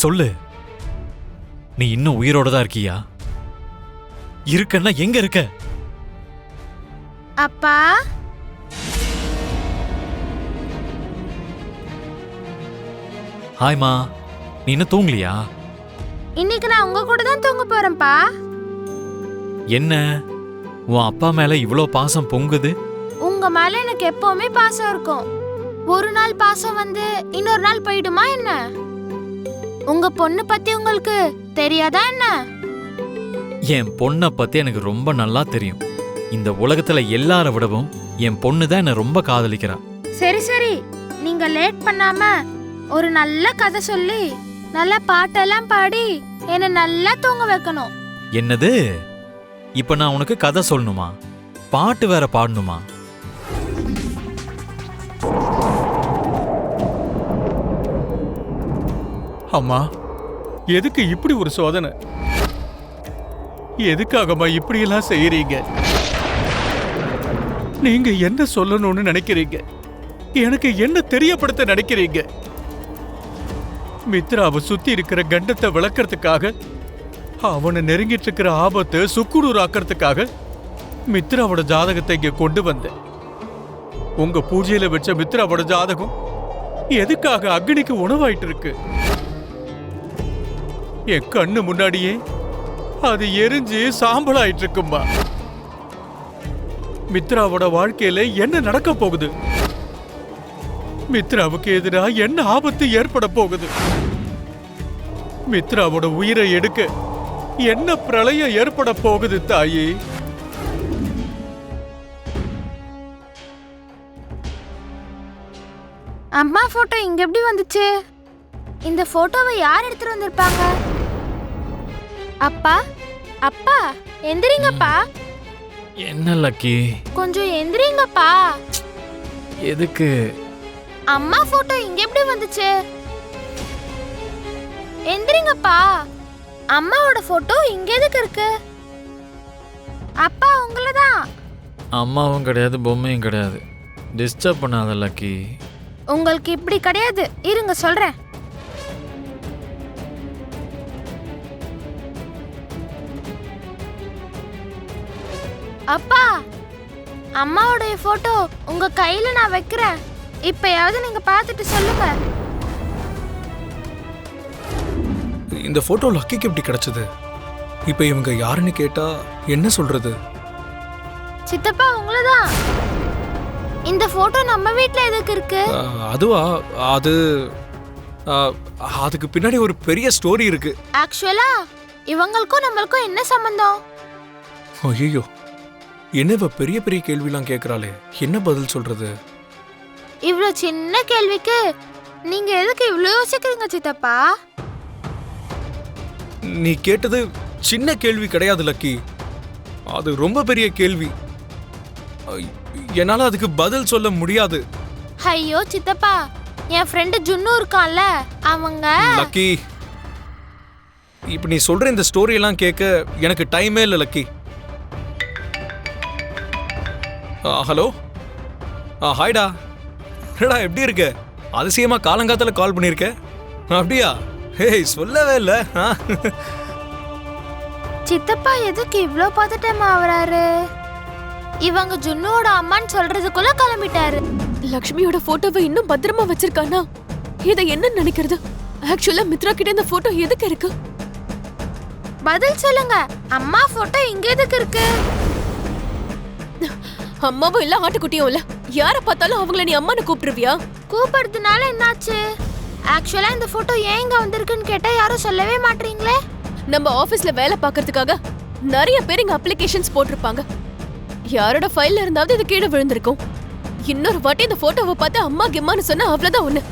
சொல்லு, நீ இன்னும் உயிரோட தான் இருக்கியா? இருக்கன்னா எங்க இருக்க? அப்பா, ஹாய்மா, நீ இன்னும் தூங்கலையா? இன்னைக்கு நான் உங்க கூட தான் தூங்க போறேன்ப்பா. என்ன உன் அப்பா மேல இவ்ளோ பாசம் பொங்குது? உங்க மேல எனக்கு எப்பவுமே பாசம் இருக்கும். ஒரு நாள் பாசம் வந்து இன்னொரு நாள் போயிடுமா என்ன? உங்க பொண்ணு பத்தி உங்களுக்கு தெரியாதா என்ன? என் பொண்ணை பத்தி எனக்கு ரொம்ப நல்லா தெரியும். இந்த உலகத்துல எல்லார விடவும் என் பொண்ணு தான் என்ன ரொம்ப காதலிக்கிறா. சரி சரி, நீங்க லேட் பண்ணாம ஒரு நல்ல கதை சொல்லி நல்ல பாட்டெல்லாம் பாடி என்ன நல்லா தூங்க வைக்கணும். என்னது? இப்ப நான் உனக்கு கதை சொல்லணுமா? பாட்டு வேற பாடணுமா? அம்மா, எதுக்கு இப்படி ஒரு சோதனை? எதுக்காகம்மா இப்படியெல்லாம் செய்யறீங்க? நீங்க என்ன சொல்லணும்னு நினைக்கிறீங்க? எனக்கு என்ன தெரியப்படுத்த நினைக்கிறீங்க? மித்ராவை சுத்தி இருக்கிற கண்டத்தை விளக்கறதுக்காக, அவனை நெருங்கிட்டு இருக்கிற ஆபத்து சுக்குநூறு ஆக்கிறதுக்காக மித்ராவோட ஜாதகத்தை இங்க கொண்டு வந்தேன். உங்க பூஜையில வச்ச மித்ராவோட ஜாதகம் எதுக்காக அக்னிக்கு உணவாயிட்டு இருக்கு? என் கண்ணு முன்னாடியே அது எரிஞ்சு சாம்பலாயிட்டு இருக்கும்பா. மித்ராவோட வாழ்க்கையில என்ன நடக்க போகுது? மித்ராவுக்கு எதிராக என்ன ஆபத்து ஏற்பட போகுது? மித்ராவோட உயிரை எடுக்க என்ன பிரளயம் ஏற்பட போகுது தாயே? அம்மா போட்டோ இங்க எப்படி வந்துச்சு? இந்த போட்டோவை யார் எடுத்துட்டு வந்திருப்பாங்க? அப்பா, அப்பா எந்திரிங்கப்பா. என்ன லக்கி? கொஞ்சம் எந்திரிங்கப்பா. எதுக்கு? அம்மா போட்டோ இங்க எப்படி வந்துச்சு? எந்திரிங்கப்பா. அம்மாவோட போட்டோ இங்க எதுக்கு இருக்கு? அப்பா உங்களதான். அம்மாவும் கிடையாது, பொம்மையும் கிடையாது. டிஸ்டர்ப் பண்ணாத லக்கி. உங்களுக்கு இப்படி கிடையாது, இருங்க சொல்றேன். அப்பா, அம்மாவோட போட்டோ உங்க கையில நான் வைக்கிறேன். இப்பயாவது நீங்க பார்த்துட்டு சொல்லுங்க. இந்த போட்டோ லக்கிக்கு எப்படி கிடைச்சது? இப்ப இவங்க யாருன்னு கேட்டா என்ன சொல்றது? சித்தப்பா உங்களதான். இந்த போட்டோ நம்ம வீட்ல எதுக்கு இருக்கு? அதுவா? அதுக்கு பின்னாடி ஒரு பெரிய ஸ்டோரி இருக்கு. ஆக்சுவலா இவங்களுக்கும் நம்மளுக்கும் என்ன சம்பந்தம்? ஐயோ, என்ன இவ பெரிய பெரிய கேள்விலாம் கேக்குறாளே, என்ன பதில் சொல்றது? இவ்ளோ சின்ன கேள்விக்கு நீங்க எதுக்கு இவ்ளோ யோசிக்கிறீங்க சித்தப்பா? நீ கேட்டது சின்ன கேள்வி கிடையாது லக்கி, அது ரொம்ப பெரிய கேள்வி. என்னால அதுக்கு பதில் சொல்ல முடியாது. ஐயோ சித்தப்பா, என் ஃப்ரெண்டு ஜுன்னு இருக்கான்ல, அவங்க. லக்கி, இப்ப நீ சொல்ற இந்த ஸ்டோரி எல்லாம் கேட்க எனக்கு டைமே இல்லை லக்கி. ஹலோ, ஹாய்டா. என்னடா எப்படி இருக்க? அதிசயமா காலங்காத்தால கால் பண்ணிருக்க. அப்படியா? ஹேய், சொல்லவே இல்லை. சித்தப்பா எதுக்கு இவ்ளோ பதட்டமா ஆவறாரு? இவங்க ஜுன்னுவோட அம்மான்னு சொல்றதுக்குள்ள கிளம்பிட்டாரு. லக்ஷ்மியோட போட்டோவை இன்னும் பத்திரமா வச்சிருக்கானா? இதை என்ன நினைக்கிறது? ஆக்சுவலா மித்ரா கிட்ட இந்த போட்டோ எதுக்கு இருக்கு? பதில் சொல்லுங்க. அம்மா போட்டோ இங்க எதுக்கு இருக்கு? அம்மாவும் இல்ல, ஆட்டுக்குட்டியும் இல்ல. யார பார்த்தாலும் அவங்கள நீ அம்மான்னு கூப்பிடுவியா? கூப்பிடுறதுனால என்னாச்சு? ஆக்சுவலா இந்த போட்டோ ஏன் இங்க வந்திருக்குன்னு கேட்டா யாரும் சொல்லவே மாட்டீங்களே. நம்ம ஆபீஸ்ல வேலை பார்க்கறதுக்காக நிறைய பேர் இங்க அப்ளிகேஷன்ஸ் போட்டிருப்பாங்க. யாரோட ஃபைல்ல இருந்தாவது இது கீழே விழுந்திருக்கும். இன்னொரு வாட்டி இந்த போட்டோவை பார்த்து அம்மா கிம்மான்னு சொன்னா அவ்வளவுதான் ஒண்ணு.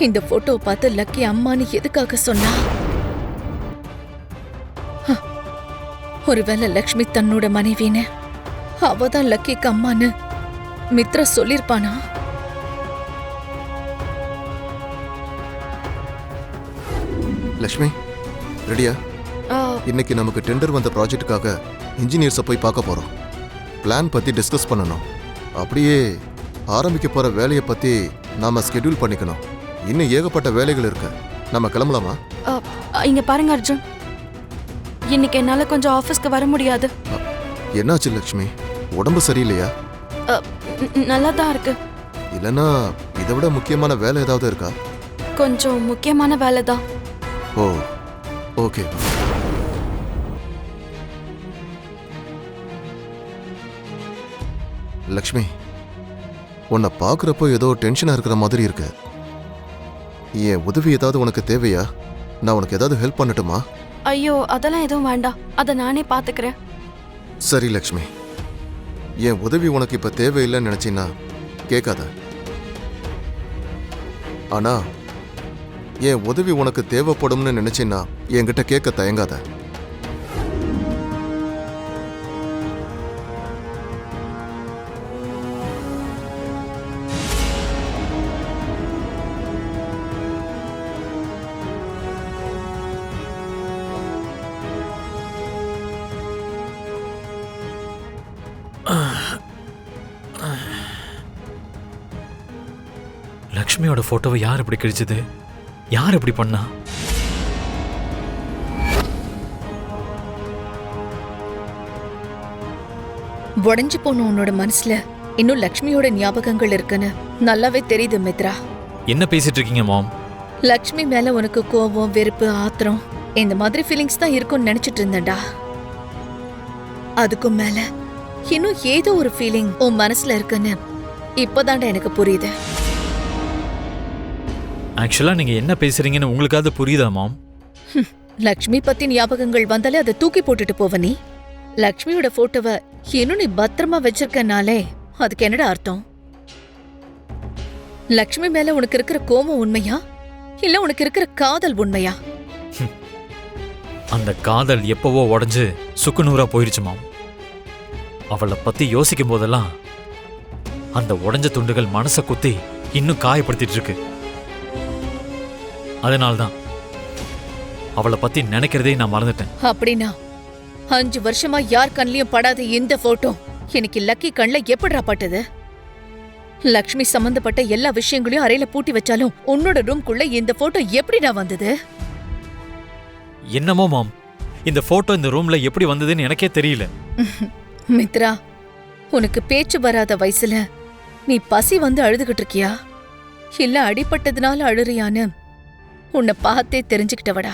இந்த போட்டோ பார்த்து லக்கி அம்மான்னு எதுக்காக சொன்னா? ஒருவேளை லக்ஷ்மி தன்னோட மனைவின்னு அவதான் லக்கிக்கு அம்மான்னு மித்ரா சொல்லிருப்பானா? லக்ஷ்மி, ரெடியா? இன்னைக்கு நமக்கு டெண்டர் வந்த ப்ராஜெக்ட்டுக்காக இன்ஜினியர்ஸை போய் பார்க்க போறோம். பிளான் பத்தி டிஸ்கஸ் பண்ணணும். அப்படியே ஆரம்பிக்க போற வேலையை பத்தி நாம ஸ்கெட்யூல் பண்ணிக்கணும். இன்னும் ஏகப்பட்ட வேலைகள் இருக்கு. நம்ம கிளம்பலாமா? இங்க பாருங்க அர்ஜுன், இன்னைக்கு என்னால கொஞ்சம் ஆபீஸ்க்கு வர முடியாது. என்னாச்சு லக்ஷ்மி? உடம்பு சரியில்லையா? நல்லா தான் இருக்கு. இல்லைன்னா இதை விட முக்கியமான வேலை ஏதாவது இருக்கா? கொஞ்சம் முக்கியமான வேலை தான். ஓ, ஓகே. லக்ஷ்மி, உன்னை பார்க்குறப்போ ஏதோ டென்ஷனாக இருக்கிற மாதிரி இருக்கு. என் உதவி ஏதாவது உனக்கு தேவையா? நான் உனக்கு ஏதாவது ஹெல்ப் பண்ணட்டுமா? ஐயோ, அதெல்லாம் எதுவும் வேண்டாம். அதை நானே பாத்துக்கிறேன். சரி லக்ஷ்மி, என் உதவி உனக்கு இப்போ தேவையில்லைன்னு நினச்சின்னா கேட்காத. ஆனா என் உதவி உனக்கு தேவைப்படும்னு நினைச்சின்னா என்கிட்ட கேட்க தயங்காத. லக்ஷ்மியோட போட்டோவை யார் இப்படி கிழிச்சது? யார் இப்படி பண்ணா? உடைஞ்சு போன உன்னோட மனசுல இன்னும் லக்ஷ்மியோட ஞாபகங்கள் இருக்குன்னு நல்லாவே தெரியுது மித்ரா. என்ன பேசிட்டு இருக்கீங்க மாம்? லக்ஷ்மி மேல உனக்கு கோபம், வெறுப்பு, ஆத்திரம் இந்த மாதிரி ஃபீலிங்ஸ் தான் இருக்கும்னு நினைச்சிட்டு இருந்தேன்டா. அதுக்கும் மேல இன்னும் ஏதோ ஒரு ஃபீலிங் உன் மனசுல இருக்குன்னு இப்பதான்டா எனக்கு புரியுது. ஆக்சுவலா நீங்க என்ன பேசுறீங்கன்னு உங்களுக்காவது புரியுதா மாம்? லக்ஷ்மி பத்தி ஞாபகங்கள் வந்தாலே அதை தூக்கி போட்டுட்டு போவ நீ. லக்ஷ்மியோட போட்டோவை இன்னும் நீ பத்திரமா வச்சிருக்கனாலே அதுக்கு என்னடா அர்த்தம்? லக்ஷ்மி மேல உனக்கு இருக்கிற கோபம் உண்மையா இல்ல உனக்கு இருக்கிற காதல் உண்மையா? அந்த காதல் எப்பவோ உடைஞ்சு சுக்குநூறா போயிருச்சு மாம். அவளை பத்தி யோசிக்கும் போதெல்லாம் அந்த உடைஞ்ச துண்டுகள் மனசை குத்தி இன்னும் காயப்படுத்திட்டு இருக்கு. அதனால்தான் அவளை பத்தி நினைக்கிறதே நான் மறந்துட்டேன். அப்படின்னா 5 வருஷமா யார் கண்லயும் படாத இந்த போட்டோ எனக்கு லக்கி கண்ல எப்படிடா பட்டது? லக்ஷ்மி சம்பந்தப்பட்ட எல்லா விஷயங்களையும் அறையில பூட்டி வச்சாலும் உன்னோட ரூம்குள்ள இந்த போட்டோ எப்படிடா வந்தது? என்னமோ மாம், இந்த போட்டோ இந்த ரூம்ல எப்படி வந்ததுன்னு எனக்கே தெரியல. மித்ரா, உனக்கு பேச்சு வராத வயசுல நீ பசி வந்து அழுதுகிட்டு இருக்கியா இல்ல அடிபட்டதுனால அழுறியான்னு உன்னை பார்த்தே தெரிஞ்சுக்கிட்டவடா.